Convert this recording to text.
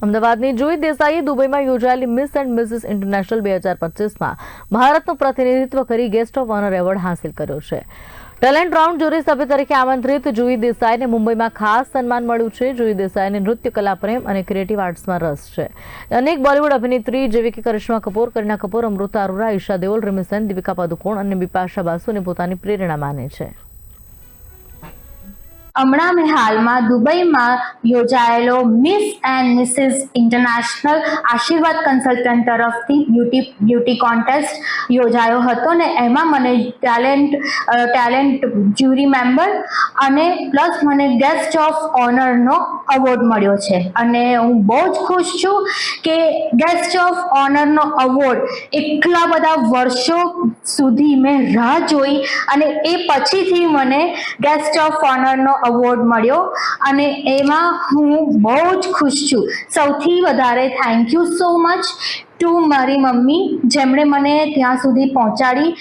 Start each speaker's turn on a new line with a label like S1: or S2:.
S1: અમદાવાદની જુઈ દેસાઈએ દુબઈમાં યોજાયેલી મિસ એન્ડ મિસિસ ઇન્ટરનેશનલ 2025માં ભારતનું પ્રતિનિધિત્વ કરી ગેસ્ટ ઓફ ઓનર એવોર્ડ હાંસલ કર્યો છે। ટેલેન્ટ રાઉન્ડ જ્યુરી સભ્ય તરીકે આમંત્રિત જુઈ દેસાઈને મુંબઈમાં ખાસ સન્માન મળ્યું છે। જુઈ દેસાઈને નૃત્ય કલા પ્રેમ અને ક્રિએટિવ આર્ટ્સમાં રસ છે। અનેક બોલિવૂડ અભિનેત્રી જેવી કે કરિશ્મા કપૂર, કરીના કપૂર, અમૃતા અરોરા, ઈશા દેઓલ, રિમી સેન, દીપિકા પાદુકોણ અને બિપાશા બાસુને પોતાની પ્રેરણા માને છે।
S2: હમણાં મેં હાલમાં દુબઈમાં યોજાયેલો મિસ એન્ડ મિસિસ ઇન્ટરનેશનલ આશીર્વાદ કન્સલ્ટન્ટ તરફથી બ્યુટી કોન્ટેસ્ટ યોજાયો હતો ને એમાં મને ટેલેન્ટ જ્યુરી મેમ્બર અને પ્લસ મને ગેસ્ટ ઓફ ઓનરનો અવોર્ડ મળ્યો છે અને હું બહુ જ ખુશ છું કે ગેસ્ટ ઓફ ઓનરનો અવોર્ડ એટલા બધા વર્ષો સુધી મેં રાહ જોઈ અને એ પછીથી મને ગેસ્ટ ઓફ ઓનરનો અવોર્ડ મળ્યો અને એમાં હું બહુ જ ખુશ છું। સૌથી વધારે thank you so much two મારી મમ્મી, જેમણે મને ત્યાં સુધી પહોંચાડી।